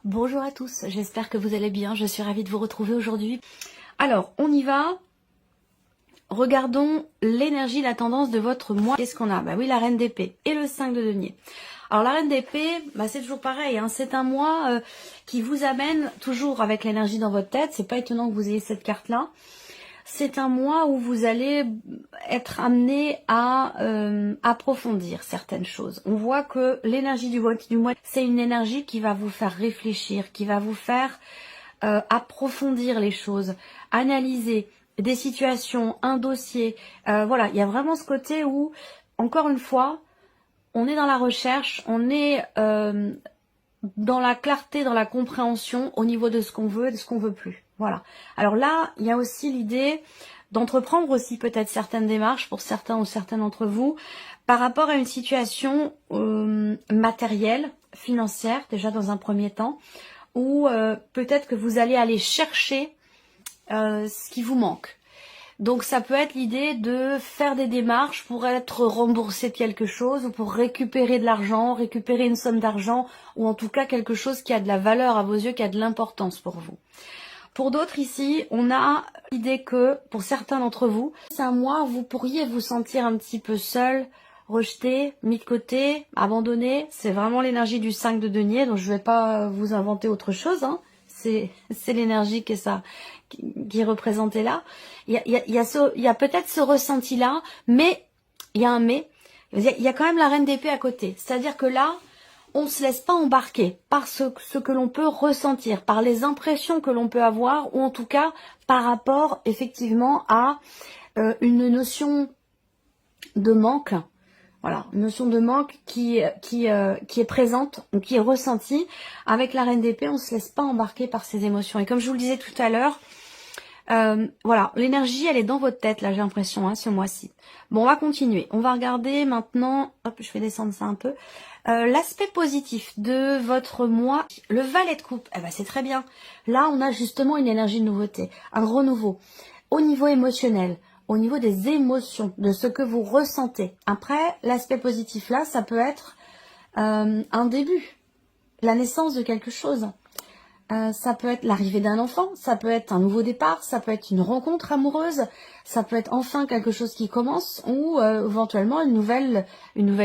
Bonjour à tous, j'espère que vous allez bien, je suis ravie de vous retrouver aujourd'hui. Alors, on y va. Regardons l'énergie, la tendance de votre mois. Qu'est-ce qu'on a? Bah oui, la reine d'épée et le 5 de denier. Alors la reine d'épée, c'est toujours pareil, hein, c'est un mois qui vous amène toujours avec l'énergie dans votre tête. C'est pas étonnant que vous ayez cette carte-là. C'est un mois où vous allez être amené à approfondir certaines choses. On voit que l'énergie du mois, c'est une énergie qui va vous faire réfléchir, qui va vous faire approfondir les choses, analyser des situations, un dossier. Voilà, il y a vraiment ce côté où, encore une fois, on est dans la recherche, on est dans la clarté, dans la compréhension au niveau de ce qu'on veut et de ce qu'on veut plus. Voilà. Alors là, il y a aussi l'idée d'entreprendre aussi peut-être certaines démarches pour certains ou certaines d'entre vous par rapport à une situation matérielle, financière, déjà dans un premier temps, où peut-être que vous allez aller chercher ce qui vous manque. Donc ça peut être l'idée de faire des démarches pour être remboursé de quelque chose ou pour récupérer de l'argent, récupérer une somme d'argent ou en tout cas quelque chose qui a de la valeur à vos yeux, qui a de l'importance pour vous. Pour d'autres ici, on a l'idée que pour certains d'entre vous, c'est un mois où vous pourriez vous sentir un petit peu seul, rejeté, mis de côté, abandonné. C'est vraiment l'énergie du 5 de denier, donc je ne vais pas vous inventer autre chose, hein. C'est l'énergie qui est représentée là. Il y a peut-être ce ressenti-là, mais, il y a un mais, il y a quand même la reine d'épée à côté. C'est-à-dire que là, on ne se laisse pas embarquer par ce que l'on peut ressentir, par les impressions que l'on peut avoir, ou en tout cas par rapport effectivement à une notion de manque. Voilà, une notion de manque qui est présente, ou qui est ressentie. Avec la reine d'épée, on ne se laisse pas embarquer par ces émotions. Et comme je vous le disais tout à l'heure, voilà, l'énergie, elle est dans votre tête, là, j'ai l'impression, hein, ce mois-ci. Bon, on va continuer. On va regarder maintenant, hop, je vais descendre ça un peu. L'aspect positif de votre mois, le valet de coupe, eh ben, c'est très bien. Là, on a justement une énergie de nouveauté, un renouveau. Au niveau émotionnel, au niveau des émotions, de ce que vous ressentez. Après, l'aspect positif là, ça peut être un début, la naissance de quelque chose. Ça peut être l'arrivée d'un enfant, ça peut être un nouveau départ, ça peut être une rencontre amoureuse, ça peut être enfin quelque chose qui commence ou éventuellement une nouvelle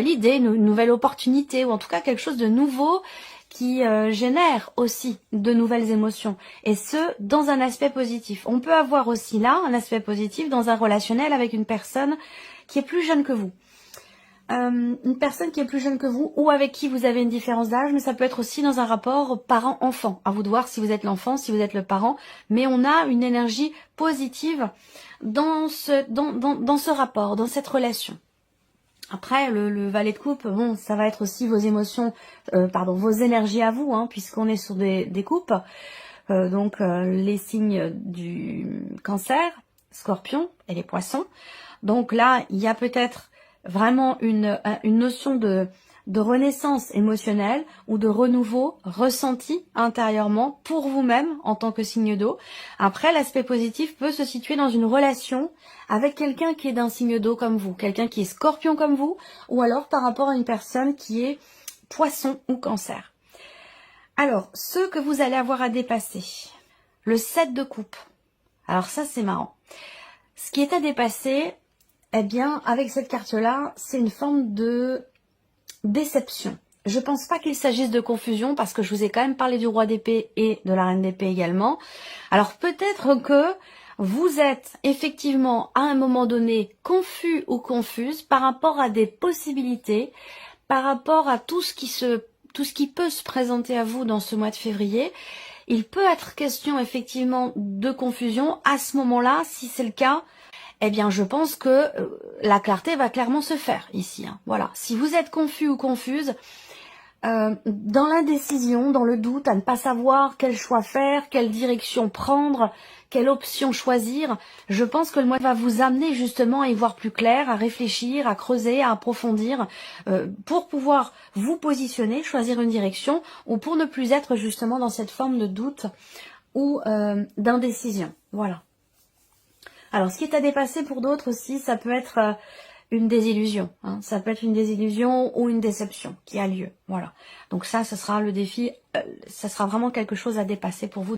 idée, une nouvelle opportunité ou en tout cas quelque chose de nouveau qui génère aussi de nouvelles émotions et ce, dans un aspect positif. On peut avoir aussi là un aspect positif dans un relationnel avec une personne qui est plus jeune que vous. Une personne qui est plus jeune que vous ou avec qui vous avez une différence d'âge, mais ça peut être aussi dans un rapport parent-enfant. À vous de voir si vous êtes l'enfant, si vous êtes le parent, mais on a une énergie positive dans ce rapport, dans cette relation. Après, le valet de coupe, bon, ça va être aussi vos émotions, vos énergies à vous, hein, puisqu'on est sur des coupes. Donc les signes du cancer, scorpion et les poissons. Donc là, il y a peut-être vraiment une notion de renaissance émotionnelle ou de renouveau ressenti intérieurement pour vous-même en tant que signe d'eau. Après, l'aspect positif peut se situer dans une relation avec quelqu'un qui est d'un signe d'eau comme vous, quelqu'un qui est scorpion comme vous, ou alors par rapport à une personne qui est poisson ou cancer. Alors, ce que vous allez avoir à dépasser, le 7 de coupe. Alors ça, c'est marrant. Ce qui est à dépasser, eh bien, avec cette carte-là, c'est une forme de déception. Je pense pas qu'il s'agisse de confusion parce que je vous ai quand même parlé du roi d'épée et de la reine d'épée également. Alors peut-être que vous êtes effectivement à un moment donné confus ou confuse par rapport à des possibilités, par rapport à tout ce qui peut se présenter à vous dans ce mois de février. Il peut être question effectivement de confusion. À ce moment-là, si c'est le cas, eh bien, je pense que la clarté va clairement se faire ici. Hein. Voilà. Si vous êtes confus ou confuse, dans l'indécision, dans le doute, à ne pas savoir quel choix faire, quelle direction prendre, quelle option choisir, je pense que le mois va vous amener justement à y voir plus clair, à réfléchir, à creuser, à approfondir, pour pouvoir vous positionner, choisir une direction, ou pour ne plus être justement dans cette forme de doute ou d'indécision. Voilà. Alors, ce qui est à dépasser pour d'autres aussi, ça peut être une désillusion. Hein. Ça peut être une désillusion ou une déception qui a lieu. Voilà. Donc ça, ce sera le défi. Ça sera vraiment quelque chose à dépasser pour vous.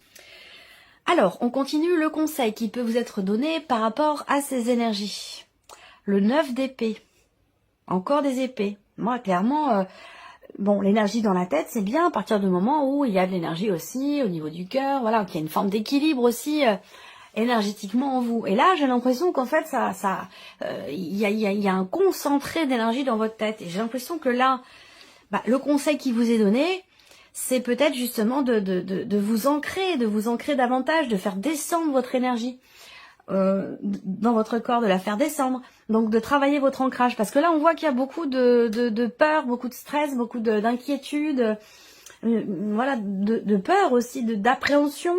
Alors, on continue le conseil qui peut vous être donné par rapport à ces énergies. Le 9 d'épée. Encore des épées. Moi, clairement, bon, l'énergie dans la tête, c'est bien à partir du moment où il y a de l'énergie aussi au niveau du cœur, voilà, qu'il y a une forme d'équilibre aussi énergétiquement en vous. Et là, j'ai l'impression qu'en fait, il y a un concentré d'énergie dans votre tête. Et j'ai l'impression que là, le conseil qui vous est donné, c'est peut-être justement de vous ancrer davantage, de faire descendre votre énergie dans votre corps, de la faire descendre, donc de travailler votre ancrage, parce que là on voit qu'il y a beaucoup de peur, beaucoup de stress, beaucoup d'inquiétude, voilà, de peur aussi, d'appréhension,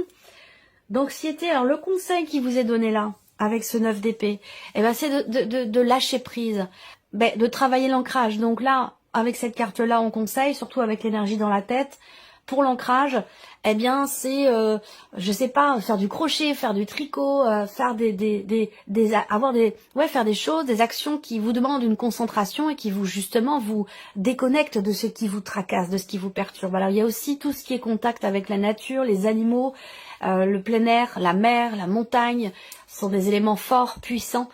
d'anxiété. Alors le conseil qui vous est donné là, avec ce 9 d'épée, eh ben, c'est de lâcher prise, de travailler l'ancrage. Donc là, avec cette carte-là, on conseille, surtout avec l'énergie dans la tête, pour l'ancrage, eh bien, c'est, je sais pas, faire du crochet, faire du tricot, faire faire des choses, des actions qui vous demandent une concentration et qui vous déconnectent de ce qui vous tracasse, de ce qui vous perturbe. Alors, il y a aussi tout ce qui est contact avec la nature, les animaux, le plein air, la mer, la montagne, sont des éléments forts, puissants,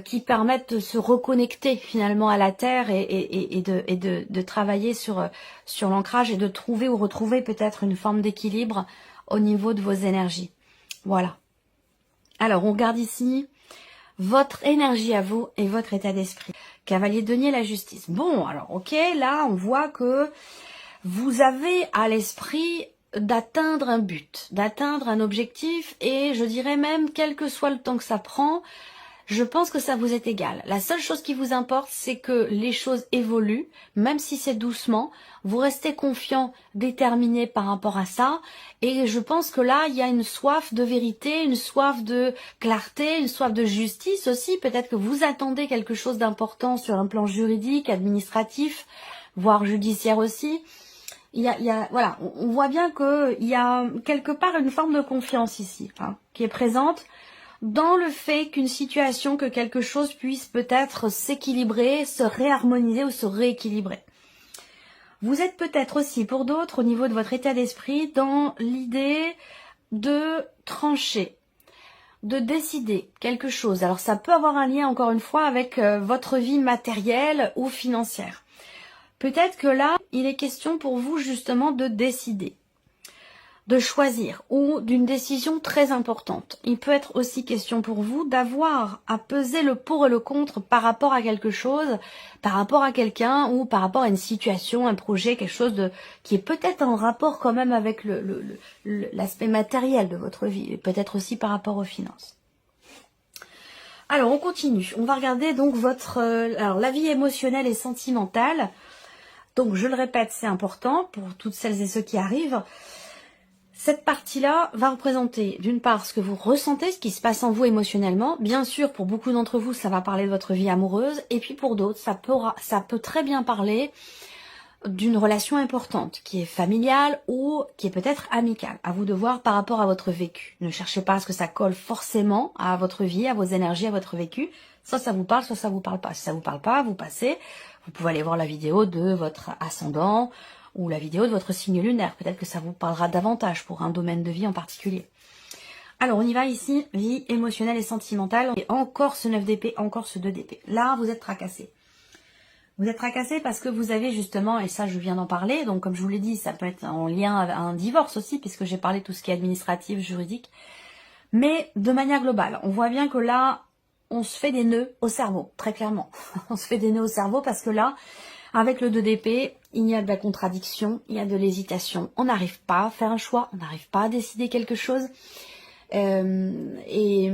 qui permettent de se reconnecter finalement à la terre et de travailler sur l'ancrage et de trouver ou retrouver peut-être une forme d'équilibre au niveau de vos énergies. Voilà. Alors, on regarde ici votre énergie à vous et votre état d'esprit. Cavalier de denier, la justice. Bon, alors, ok, là, on voit que vous avez à l'esprit d'atteindre un but, d'atteindre un objectif, et je dirais même, quel que soit le temps que ça prend, je pense que ça vous est égal. La seule chose qui vous importe, c'est que les choses évoluent, même si c'est doucement. Vous restez confiant, déterminé par rapport à ça. Et je pense que là, il y a une soif de vérité, une soif de clarté, une soif de justice aussi. Peut-être que vous attendez quelque chose d'important sur un plan juridique, administratif, voire judiciaire aussi. Voilà, on voit bien qu'il y a quelque part une forme de confiance ici, hein, qui est présente, dans le fait qu'une situation, que quelque chose puisse peut-être s'équilibrer, se réharmoniser ou se rééquilibrer. Vous êtes peut-être aussi, pour d'autres, au niveau de votre état d'esprit, dans l'idée de trancher, de décider quelque chose. Alors ça peut avoir un lien, encore une fois, avec votre vie matérielle ou financière. Peut-être que là, il est question pour vous justement de décider, de choisir, ou d'une décision très importante. Il peut être aussi question pour vous d'avoir à peser le pour et le contre par rapport à quelque chose, par rapport à quelqu'un, ou par rapport à une situation, un projet, quelque chose qui est peut-être en rapport quand même avec l'aspect matériel de votre vie, et peut-être aussi par rapport aux finances. Alors on continue, on va regarder donc la vie émotionnelle et sentimentale. Donc je le répète, c'est important pour toutes celles et ceux qui arrivent. Cette partie-là va représenter d'une part ce que vous ressentez, ce qui se passe en vous émotionnellement. Bien sûr, pour beaucoup d'entre vous, ça va parler de votre vie amoureuse. Et puis pour d'autres, ça peut très bien parler d'une relation importante, qui est familiale ou qui est peut-être amicale. À vous de voir par rapport à votre vécu. Ne cherchez pas à ce que ça colle forcément à votre vie, à vos énergies, à votre vécu. Soit ça vous parle, soit ça vous parle pas. Si ça vous parle pas, vous passez. Vous pouvez aller voir la vidéo de votre ascendant, ou la vidéo de votre signe lunaire. Peut-être que ça vous parlera davantage pour un domaine de vie en particulier. Alors, on y va ici, vie émotionnelle et sentimentale. Et encore ce 9 d'épée, encore ce 2 d'épée. Là, vous êtes tracassé. Vous êtes tracassé parce que vous avez justement, et ça je viens d'en parler, donc comme je vous l'ai dit, ça peut être en lien avec un divorce aussi, puisque j'ai parlé de tout ce qui est administratif, juridique. Mais de manière globale, on voit bien que là, on se fait des nœuds au cerveau, très clairement. On se fait des nœuds au cerveau parce que là, avec le 2 d'épée, il y a de la contradiction, il y a de l'hésitation. On n'arrive pas à faire un choix, on n'arrive pas à décider quelque chose. Et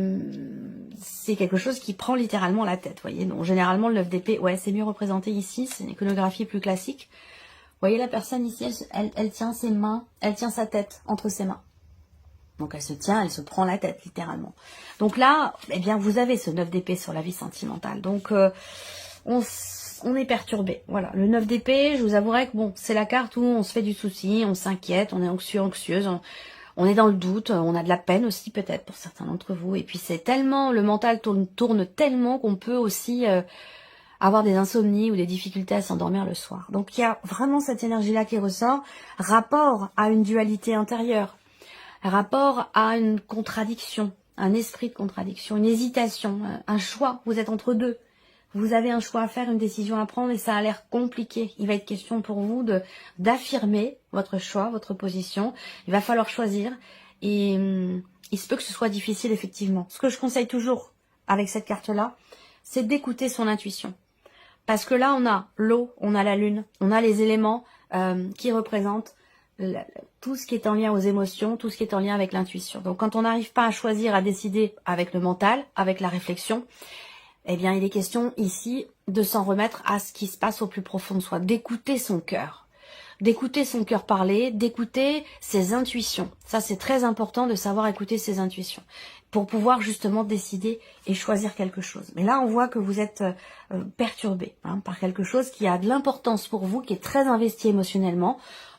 c'est quelque chose qui prend littéralement la tête, voyez. Donc généralement le 9 d'épée, ouais, c'est mieux représenté ici, c'est une iconographie plus classique. Vous voyez la personne ici, elle tient ses mains, elle tient sa tête entre ses mains. Donc elle se tient, elle se prend la tête littéralement. Donc là, eh bien vous avez ce 9 d'épée sur la vie sentimentale. Donc on est perturbé. Voilà, le 9 d'épée, je vous avouerai que bon, c'est la carte où on se fait du souci, on s'inquiète, on est anxieux, anxieuse. On est dans le doute, on a de la peine aussi peut-être pour certains d'entre vous. Et puis c'est tellement, le mental tourne tellement qu'on peut aussi avoir des insomnies ou des difficultés à s'endormir le soir. Donc il y a vraiment cette énergie-là qui ressort, rapport à une dualité intérieure, rapport à une contradiction, un esprit de contradiction, une hésitation, un choix, vous êtes entre deux. Vous avez un choix à faire, une décision à prendre et ça a l'air compliqué. Il va être question pour vous d'affirmer votre choix, votre position. Il va falloir choisir et il se peut que ce soit difficile effectivement. Ce que je conseille toujours avec cette carte-là, c'est d'écouter son intuition. Parce que là, on a l'eau, on a la lune, on a les éléments qui représentent tout ce qui est en lien aux émotions, tout ce qui est en lien avec l'intuition. Donc quand on n'arrive pas à choisir, à décider avec le mental, avec la réflexion, eh bien, il est question ici de s'en remettre à ce qui se passe au plus profond de soi, d'écouter son cœur parler, d'écouter ses intuitions. Ça, c'est très important de savoir écouter ses intuitions pour pouvoir justement décider et choisir quelque chose. Mais là, on voit que vous êtes perturbé par quelque chose qui a de l'importance pour vous, qui est très investi émotionnellement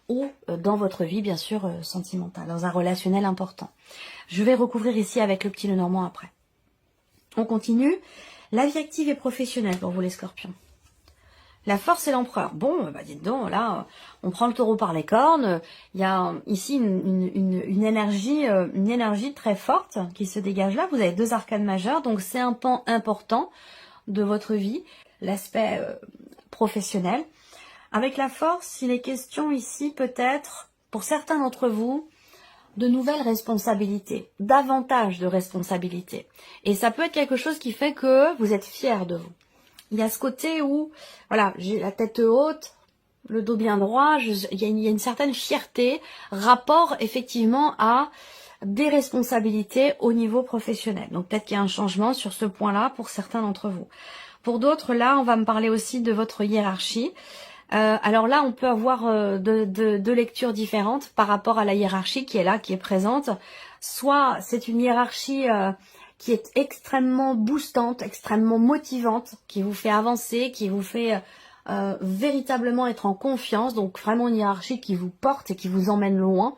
ou dans votre vie, bien sûr, sentimentale, dans un relationnel important. Je vais recouvrir ici avec le petit Lenormand après. On continue. La vie active et professionnelle pour vous les scorpions. La force et l'empereur. Bon, bah dites donc, là, on prend le taureau par les cornes. Il y a ici une énergie très forte qui se dégage là. Vous avez 2 arcanes majeures, donc c'est un pan important de votre vie, l'aspect professionnel. Avec la force, il est question ici peut-être, pour certains d'entre vous, de nouvelles responsabilités, davantage de responsabilités. Et ça peut être quelque chose qui fait que vous êtes fier de vous. Il y a ce côté où, voilà, j'ai la tête haute, le dos bien droit, il y a une certaine fierté, rapport effectivement à des responsabilités au niveau professionnel. Donc peut-être qu'il y a un changement sur ce point-là pour certains d'entre vous. Pour d'autres, là, on va me parler aussi de votre hiérarchie. Alors là, on peut avoir deux lectures différentes par rapport à la hiérarchie qui est là, qui est présente. Soit c'est une hiérarchie qui est extrêmement boostante, extrêmement motivante, qui vous fait avancer, qui vous fait véritablement être en confiance, donc vraiment une hiérarchie qui vous porte et qui vous emmène loin.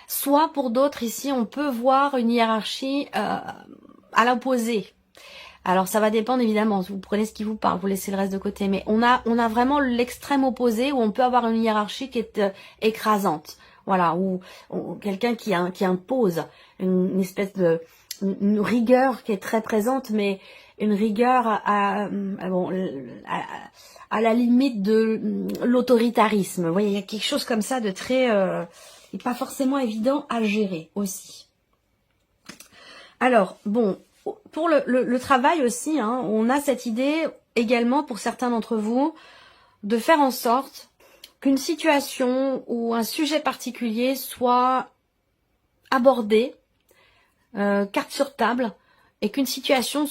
Soit pour d'autres, ici, on peut voir une hiérarchie à l'opposé. Alors ça va dépendre évidemment, vous prenez ce qui vous parle, vous laissez le reste de côté, mais on a vraiment l'extrême opposé où on peut avoir une hiérarchie qui est écrasante, voilà, ou quelqu'un qui impose une espèce de une rigueur qui est très présente, mais une rigueur à la limite de l'autoritarisme. Vous voyez, il y a quelque chose comme ça de très et pas forcément évident à gérer aussi. Alors bon. Pour le travail aussi, hein, on a cette idée également pour certains d'entre vous de faire en sorte qu'une situation ou un sujet particulier soit abordé, carte sur table, et qu'une situation,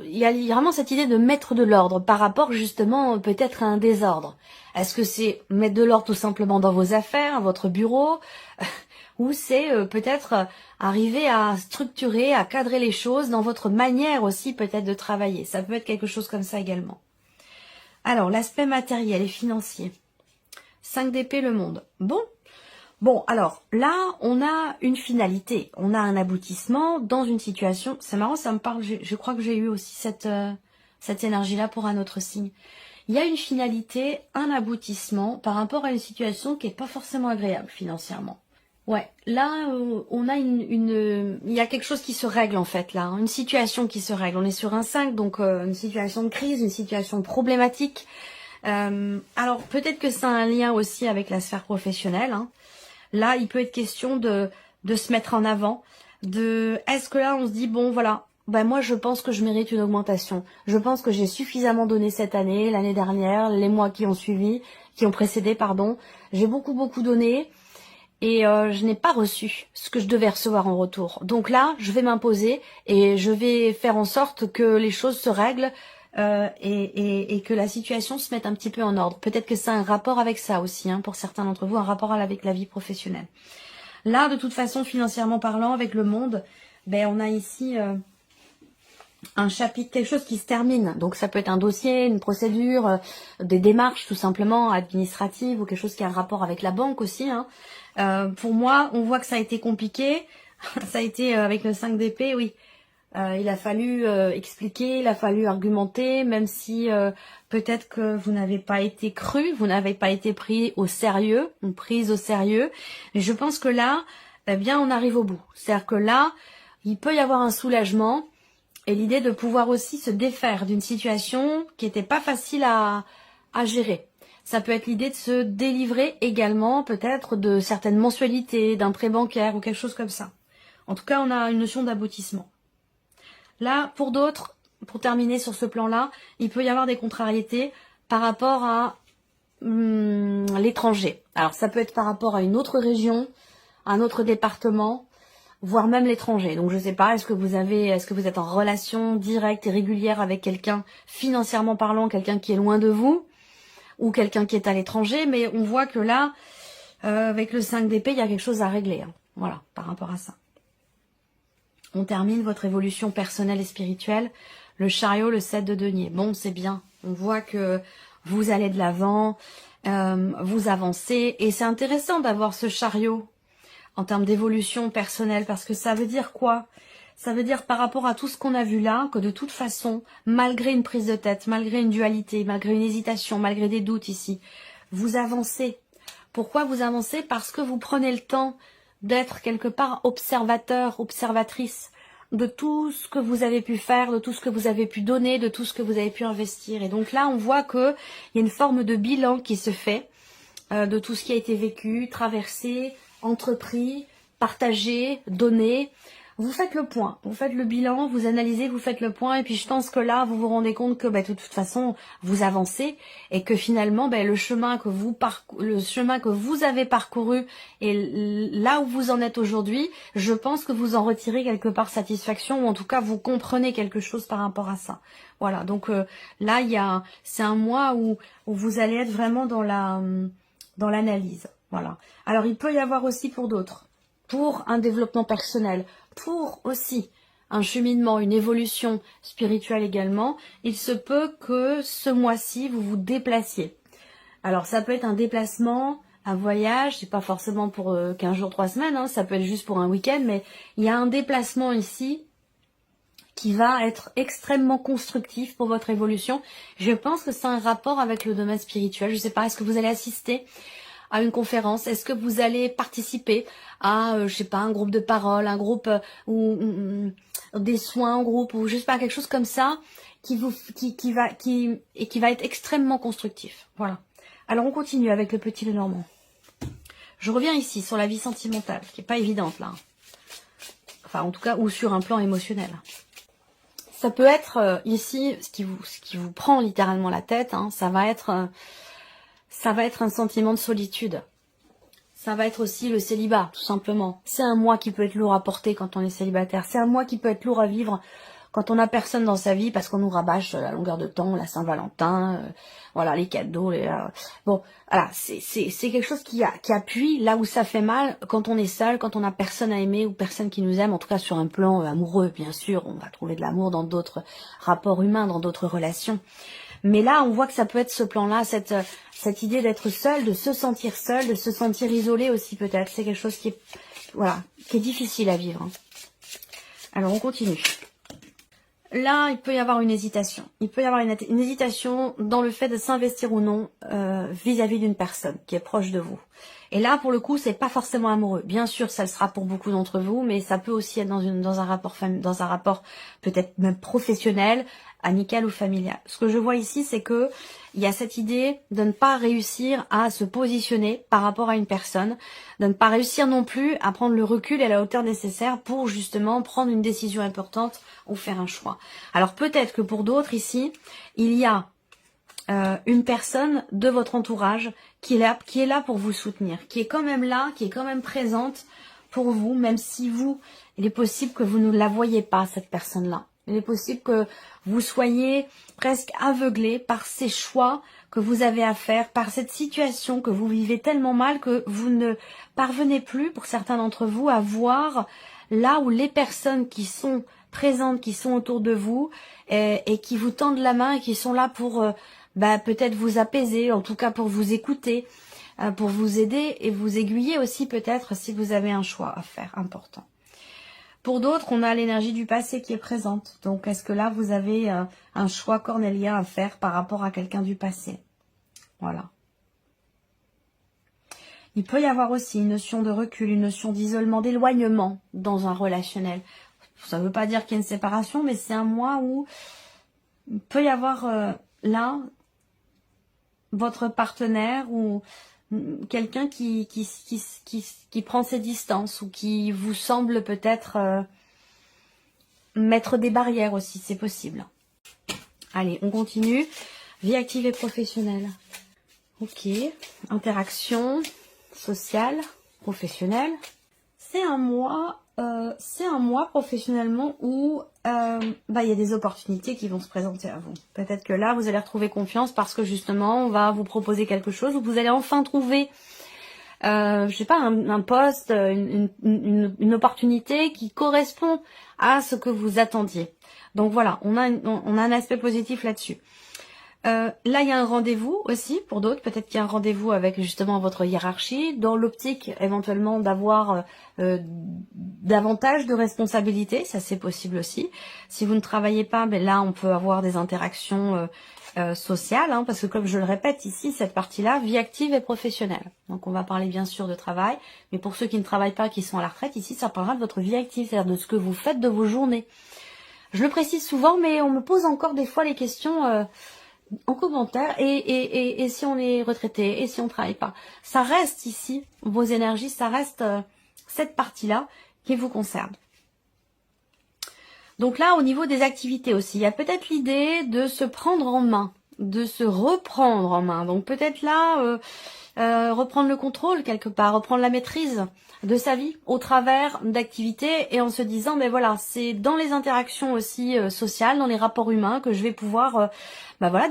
il y a vraiment cette idée de mettre de l'ordre par rapport justement peut-être à un désordre. Est-ce que c'est mettre de l'ordre tout simplement dans vos affaires, votre bureau ou c'est peut-être arriver à structurer, à cadrer les choses dans votre manière aussi peut-être de travailler. Ça peut être quelque chose comme ça également. Alors, l'aspect matériel et financier. 5 d'épée, le monde. Bon, alors là, on a une finalité, on a un aboutissement dans une situation. C'est marrant, ça me parle, je crois que j'ai eu aussi cette énergie-là pour un autre signe. Il y a une finalité, un aboutissement par rapport à une situation qui n'est pas forcément agréable financièrement. Ouais, là, on a il y a quelque chose qui se règle en fait là, hein, une situation qui se règle. On est sur un 5, donc une situation de crise, une situation problématique. Alors peut-être que ça a un lien aussi avec la sphère professionnelle. Hein. Là, il peut être question de se mettre en avant. Est-ce que là, on se dit, bon voilà, ben moi je pense que je mérite une augmentation. Je pense que j'ai suffisamment donné cette année, l'année dernière, les mois qui ont précédé, pardon. J'ai beaucoup donné. Et je n'ai pas reçu ce que je devais recevoir en retour. Donc là, je vais m'imposer et je vais faire en sorte que les choses se règlent et que la situation se mette un petit peu en ordre. Peut-être que ça a un rapport avec ça aussi, hein, pour certains d'entre vous, un rapport avec la vie professionnelle. Là, de toute façon, financièrement parlant, avec le monde, ben on a ici un chapitre, quelque chose qui se termine. Donc ça peut être un dossier, une procédure, des démarches tout simplement administratives ou quelque chose qui a un rapport avec la banque aussi. Hein. Pour moi, on voit que ça a été compliqué. Ça a été avec le 5 d'épée, oui. Il a fallu expliquer, il a fallu argumenter, même si peut-être que vous n'avez pas été cru, vous n'avez pas été pris au sérieux, ou prise au sérieux. Mais je pense que là, eh bien, on arrive au bout. C'est-à-dire que là, il peut y avoir un soulagement et l'idée de pouvoir aussi se défaire d'une situation qui n'était pas facile à gérer. Ça peut être l'idée de se délivrer également peut-être de certaines mensualités, d'un prêt bancaire ou quelque chose comme ça. En tout cas, on a une notion d'aboutissement. Là, pour d'autres, pour terminer sur ce plan-là, il peut y avoir des contrariétés par rapport à l'étranger. Alors, ça peut être par rapport à une autre région, un autre département, voire même l'étranger. Donc, je ne sais pas, est-ce que vous êtes en relation directe et régulière avec quelqu'un, financièrement parlant, quelqu'un qui est loin de vous, ou quelqu'un qui est à l'étranger, mais on voit que là, avec le 5 d'épée, il y a quelque chose à régler. Hein. Voilà, par rapport à ça. On termine votre évolution personnelle et spirituelle. Le chariot, le 7 de denier. Bon, c'est bien. On voit que vous allez de l'avant, vous avancez. Et c'est intéressant d'avoir ce chariot en termes d'évolution personnelle. Parce que ça veut dire quoi? Ça veut dire par rapport à tout ce qu'on a vu là, que de toute façon, malgré une prise de tête, malgré une dualité, malgré une hésitation, malgré des doutes ici, vous avancez. Pourquoi vous avancez? Parce que vous prenez le temps d'être quelque part observateur, observatrice de tout ce que vous avez pu faire, de tout ce que vous avez pu donner, de tout ce que vous avez pu investir. Et donc là, on voit qu'il y a une forme de bilan qui se fait de tout ce qui a été vécu, traversé, entrepris, partagé, donné. Vous faites le point, vous faites le bilan, vous analysez, vous faites le point, et puis je pense que là, vous vous rendez compte que de toute façon, vous avancez, et que finalement, le chemin que vous avez parcouru, et là où vous en êtes aujourd'hui, je pense que vous en retirez quelque part satisfaction, ou en tout cas, vous comprenez quelque chose par rapport à ça. Voilà, donc là, c'est un mois où vous allez être vraiment dans l'analyse. Voilà. Alors, il peut y avoir aussi pour d'autres, pour un développement personnel, pour aussi un cheminement, une évolution spirituelle également, il se peut que ce mois-ci, vous vous déplaciez. Alors, ça peut être un déplacement, un voyage, c'est pas forcément pour 15 jours, 3 semaines, hein, ça peut être juste pour un week-end, mais il y a un déplacement ici qui va être extrêmement constructif pour votre évolution. Je pense que c'est un rapport avec le domaine spirituel. Je sais pas, est-ce que vous allez assister à une conférence? Est-ce que vous allez participer à, je sais pas, un groupe de parole, un groupe ou des soins en groupe, ou je sais pas, quelque chose comme ça qui va être extrêmement constructif. Voilà. Alors on continue avec le petit Lenormand. Je reviens ici sur la vie sentimentale, qui est pas évidente là. Enfin, en tout cas, ou sur un plan émotionnel. Ça peut être ici ce qui vous prend littéralement la tête. Hein, ça va être un sentiment de solitude. Ça va être aussi le célibat, tout simplement. C'est un mois qui peut être lourd à porter quand on est célibataire. C'est un mois qui peut être lourd à vivre quand on n'a personne dans sa vie, parce qu'on nous rabâche la longueur de temps, la Saint-Valentin, voilà, les cadeaux. Bon, voilà, c'est quelque chose qui appuie là où ça fait mal, quand on est seul, quand on n'a personne à aimer ou personne qui nous aime, en tout cas sur un plan amoureux, bien sûr. On va trouver de l'amour dans d'autres rapports humains, dans d'autres relations. Mais là, on voit que ça peut être ce plan-là, cette idée d'être seul, de se sentir isolé aussi peut-être. C'est quelque chose qui est difficile à vivre. Hein. Alors, on continue. Là, il peut y avoir une hésitation. Il peut y avoir une hésitation dans le fait de s'investir ou non vis-à-vis d'une personne qui est proche de vous. Et là, pour le coup, c'est pas forcément amoureux. Bien sûr, ça le sera pour beaucoup d'entre vous, mais ça peut aussi être dans un rapport peut-être même professionnel, amical ou familial. Ce que je vois ici, c'est que il y a cette idée de ne pas réussir à se positionner par rapport à une personne, de ne pas réussir non plus à prendre le recul et la hauteur nécessaire pour justement prendre une décision importante ou faire un choix. Alors peut-être que pour d'autres ici, il y a une personne de votre entourage qui est là pour vous soutenir, qui est quand même là, qui est quand même présente pour vous, même si il est possible que vous ne la voyez pas, cette personne-là. Il est possible que vous soyez presque aveuglé par ces choix que vous avez à faire, par cette situation que vous vivez tellement mal que vous ne parvenez plus, pour certains d'entre vous, à voir là où les personnes qui sont présentes, qui sont autour de vous et qui vous tendent la main et qui sont là pour peut-être vous apaiser, en tout cas pour vous écouter, pour vous aider et vous aiguiller aussi peut-être si vous avez un choix à faire important. Pour d'autres, on a l'énergie du passé qui est présente. Donc, est-ce que là, vous avez un choix cornélien à faire par rapport à quelqu'un du passé? Voilà. Il peut y avoir aussi une notion de recul, une notion d'isolement, d'éloignement dans un relationnel. Ça ne veut pas dire qu'il y a une séparation, mais c'est un mois où il peut y avoir là votre partenaire ou quelqu'un qui prend ses distances ou qui vous semble peut-être mettre des barrières aussi, c'est possible. Allez, on continue. Vie active et professionnelle. Ok, interaction sociale, professionnelle. C'est un mois professionnellement où il y a des opportunités qui vont se présenter à vous. Peut-être que là, vous allez retrouver confiance parce que justement, on va vous proposer quelque chose où vous allez enfin trouver, je sais pas, un poste, une opportunité qui correspond à ce que vous attendiez. Donc voilà, on a un aspect positif là-dessus. Là, il y a un rendez-vous aussi pour d'autres. Peut-être qu'il y a un rendez-vous avec justement votre hiérarchie, dans l'optique éventuellement d'avoir davantage de responsabilités. Ça, c'est possible aussi. Si vous ne travaillez pas, là, on peut avoir des interactions sociales, parce que comme je le répète ici, cette partie-là, vie active et professionnelle. Donc, on va parler bien sûr de travail, mais pour ceux qui ne travaillent pas, qui sont à la retraite, ici, ça parlera de votre vie active, c'est-à-dire de ce que vous faites de vos journées. Je le précise souvent, mais on me pose encore des fois les questions en commentaire, et si on est retraité, et si on travaille pas. Ça reste ici, vos énergies, ça reste cette partie-là qui vous concerne. Donc là, au niveau des activités aussi, il y a peut-être l'idée de se prendre en main, de se reprendre en main. Donc peut-être là, reprendre le contrôle quelque part, reprendre la maîtrise de sa vie au travers d'activités et en se disant, mais voilà, c'est dans les interactions aussi sociales, dans les rapports humains que je vais pouvoir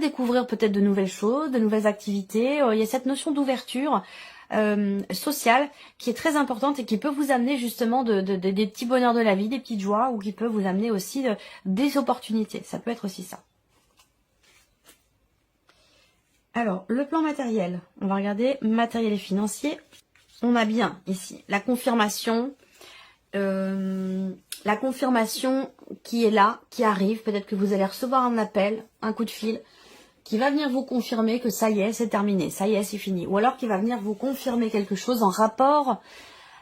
découvrir peut-être de nouvelles choses, de nouvelles activités. Il y a cette notion d'ouverture sociale qui est très importante et qui peut vous amener justement des petits bonheurs de la vie, des petites joies, ou qui peut vous amener aussi des opportunités. Ça peut être aussi ça. Alors, le plan matériel, on va regarder matériel et financier. On a bien ici la confirmation qui est là, qui arrive. Peut-être que vous allez recevoir un appel, un coup de fil, qui va venir vous confirmer que ça y est, c'est terminé, ça y est, c'est fini. Ou alors qui va venir vous confirmer quelque chose en rapport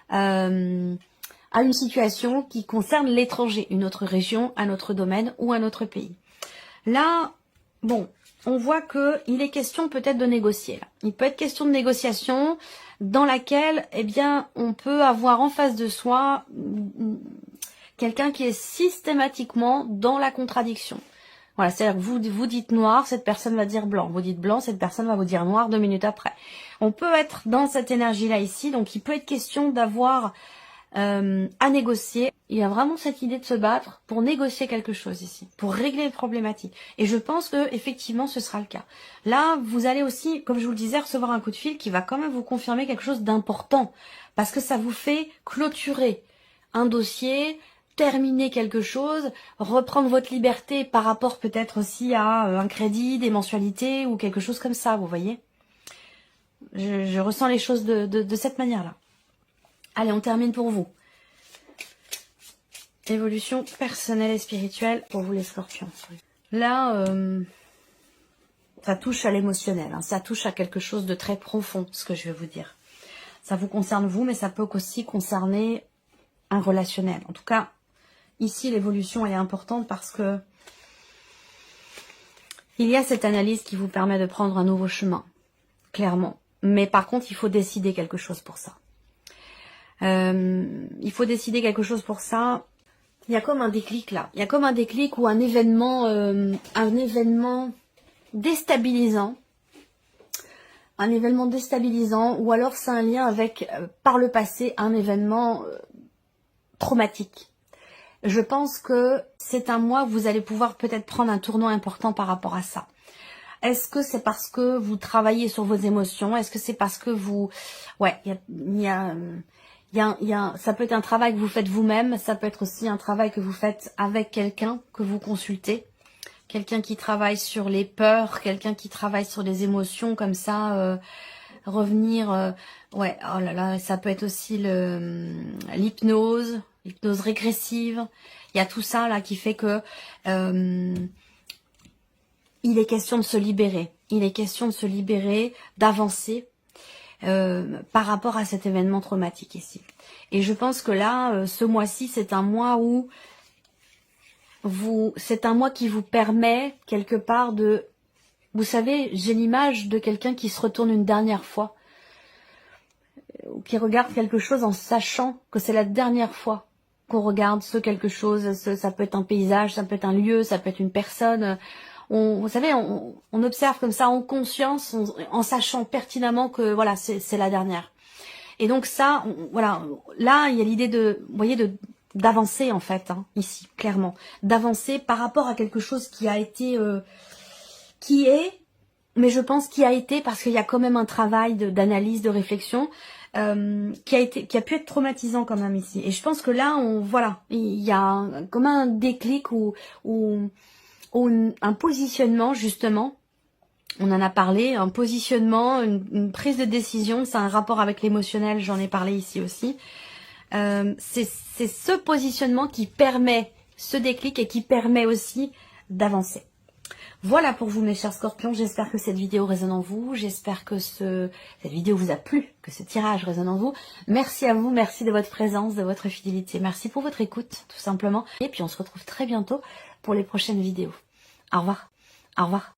à une situation qui concerne l'étranger, une autre région, un autre domaine ou un autre pays. Là, bon, on voit qu'il est question peut-être de négocier. Là. Il peut être question de négociation dans laquelle, on peut avoir en face de soi quelqu'un qui est systématiquement dans la contradiction. Voilà, c'est-à-dire que vous dites noir, cette personne va dire blanc. Vous dites blanc, cette personne va vous dire noir 2 minutes après. On peut être dans cette énergie-là ici, donc il peut être question d'avoir à négocier. Il y a vraiment cette idée de se battre pour négocier quelque chose ici, pour régler les problématiques. Et je pense que effectivement ce sera le cas. Là, vous allez aussi, comme je vous le disais, recevoir un coup de fil qui va quand même vous confirmer quelque chose d'important, parce que ça vous fait clôturer un dossier, terminer quelque chose, reprendre votre liberté par rapport peut-être aussi à un crédit, des mensualités ou quelque chose comme ça, vous voyez. Je ressens les choses de cette manière-là. Allez, on termine pour vous. Évolution personnelle et spirituelle pour vous les scorpions. Là, ça touche à l'émotionnel, ça touche à quelque chose de très profond, ce que je vais vous dire. Ça vous concerne vous, mais ça peut aussi concerner un relationnel. En tout cas, ici, l'évolution elle est importante parce que il y a cette analyse qui vous permet de prendre un nouveau chemin, clairement. Mais par contre, il faut décider quelque chose pour ça. Il faut décider quelque chose pour ça. Il y a comme un déclic là. Il y a comme un déclic ou un événement déstabilisant. Un événement déstabilisant ou alors c'est un lien avec, par le passé, un événement traumatique. Je pense que c'est un mois où vous allez pouvoir peut-être prendre un tournant important par rapport à ça. Est-ce que c'est parce que vous travaillez sur vos émotions? Est-ce que c'est parce que vous... Ouais, il Ça peut être un travail que vous faites vous-même, ça peut être aussi un travail que vous faites avec quelqu'un que vous consultez. Quelqu'un qui travaille sur les peurs, quelqu'un qui travaille sur les émotions, comme ça, revenir... ouais, oh là là, ça peut être aussi l'hypnose régressive. Il y a tout ça là qui fait que il est question de se libérer. Il est question de se libérer, d'avancer par rapport à cet événement traumatique ici. Et je pense que là, ce mois-ci, c'est un mois où c'est un mois qui vous permet quelque part de... Vous savez, j'ai l'image de quelqu'un qui se retourne une dernière fois, ou qui regarde quelque chose en sachant que c'est la dernière fois qu'on regarde ce quelque chose. Ça peut être un paysage, ça peut être un lieu, ça peut être une personne. Vous savez, on observe comme ça en conscience, en sachant pertinemment que voilà, c'est la dernière. Et donc ça, voilà, là, il y a l'idée de, vous voyez, d'avancer en fait, hein, ici, clairement. D'avancer par rapport à quelque chose qui a été, qui est, mais je pense qui a été, parce qu'il y a quand même un travail d'analyse, de réflexion, qui a pu être traumatisant quand même ici. Et je pense que là, voilà, il y a comme un déclic ou un positionnement justement. On en a parlé, un positionnement, une prise de décision, c'est un rapport avec l'émotionnel, j'en ai parlé ici aussi. C'est ce positionnement qui permet ce déclic et qui permet aussi d'avancer. Voilà pour vous mes chers scorpions, j'espère que cette vidéo résonne en vous, j'espère que cette vidéo vous a plu, que ce tirage résonne en vous. Merci à vous, merci de votre présence, de votre fidélité, merci pour votre écoute tout simplement. Et puis on se retrouve très bientôt pour les prochaines vidéos. Au revoir, au revoir.